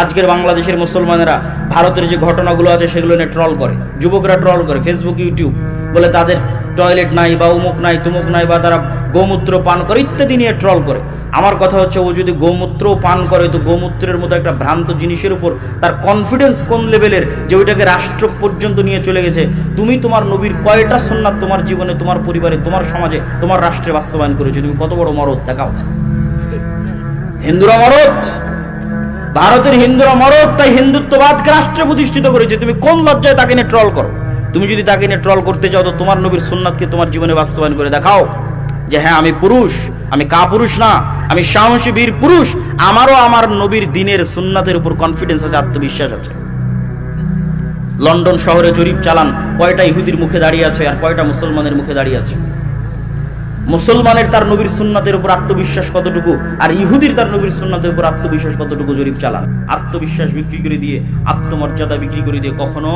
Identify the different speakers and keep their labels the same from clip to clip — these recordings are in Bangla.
Speaker 1: আজকের বাংলাদেশের মুসলমানেরা ভারতের যে ঘটনাগুলো আছে সেগুলো নিয়ে ট্রল করে, যুবকরা ট্রল করে ফেসবুক ইউটিউব, বলে তাদের টয়লেট নাই বা উমুক নাই তুমুক নাই বা তারা গোমূত্র পান করে ইত্যাদি নিয়ে ট্রল করে। আমার কথা হচ্ছে, ও যদি গোমূত্র পান করে তো গোমূত্রের মতো একটা ভ্রান্ত জিনিসের উপর তার কনফিডেন্স কোন লেভেলের যে ওইটাকে রাষ্ট্র পর্যন্ত নিয়ে চলে গেছে। তুমি তোমার নবীর কয়টা সুন্নাত তোমার জীবনে, তোমার পরিবারে, তোমার সমাজে, তোমার রাষ্ট্রে বাস্তবায়ন করেছো? তুমি কত বড় মরদ দেখাও। হিন্দুরা মরদ, ভারতের হিন্দুরা মরদ, তাই হিন্দুত্ববাদকে রাষ্ট্রে প্রতিষ্ঠিত করেছে। তুমি কোন লজ্জায় তাকে নিয়ে ট্রল করো? তুমি যদি তাকে নিয়ে ট্রল করতে চাও তো তোমার নবীর সুন্নাতকে তোমার জীবনে বাস্তবায়ন করে দেখাও যে হ্যাঁ আমি পুরুষ, আমি কাপুরুষ না, আমি সাহসী বীর পুরুষ, আমারও আমার নবীর দিনের সুন্নাতের উপর কনফিডেন্স আছে, আত্মবিশ্বাস আছে। লন্ডন শহরে জরিপ চালান, কয়টা ইহুদির মুখে দাঁড়িয়ে আছে আর কয়টা মুসলমানের মুখে দাঁড়িয়ে আছে। মুসলমানের তার নবীর সুন্নাতের উপর আত্মবিশ্বাস কতটুকু আর ইহুদির তার নবীর সুন্নাতের উপর আত্মবিশ্বাস কতটুকু জরিপ চালান। আত্মবিশ্বাস বিক্রি করে দিয়ে, আত্মমর্যাদা বিক্রি করে দিয়ে কখনো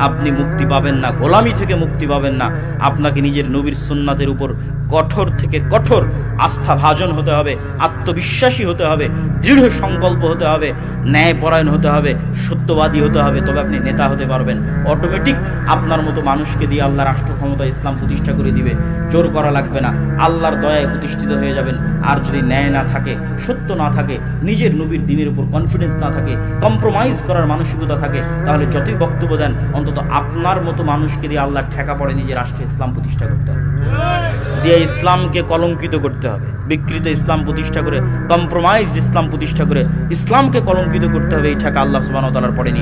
Speaker 1: আপনি মুক্তি পাবেন না, গোলামি থেকে মুক্তি পাবেন না। আপনাকে নিজের নবীর সুন্নাতের উপর কঠোর থেকে কঠোর আস্থা ভাজন হতে হবে, আত্মবিশ্বাসী হতে হবে, দৃঢ় সংকল্প হতে হবে, ন্যায়পরায়ণ হতে হবে, সত্যবাদী হতে হবে, তবে আপনি নেতা হতে পারবেন। অটোমেটিক আপনার মতো মানুষকে দিয়ে আল্লাহ রাষ্ট্র ক্ষমতা ইসলাম প্রতিষ্ঠা করে দিবে, জোর করা লাগবে না, আল্লাহর দয়ায় প্রতিষ্ঠিত হয়ে যাবেন। আর যদি ন্যায় না থাকে, সত্য না থাকে, নিজের নবীর দিনের উপর কনফিডেন্স না থাকে, কম্প্রোমাইজ করার মানসিকতা থাকে, তাহলে যতই বক্তব্য দেন অন্তত আপনার মতো মানুষকে দিয়ে আল্লাহ ঠেকা পড়ে নিজের রাষ্ট্রে ইসলাম প্রতিষ্ঠা করতে হবে, দিয়ে ইসলামকে কলঙ্কিত করতে হবে। বিকৃত ইসলাম প্রতিষ্ঠা করে, কম্প্রোমাইজড ইসলাম প্রতিষ্ঠা করে ইসলামকে কলঙ্কিত করতে হবে, এই ঠেকা আল্লাহ সুবহানাহু ওয়া তাআলার পড়েনি।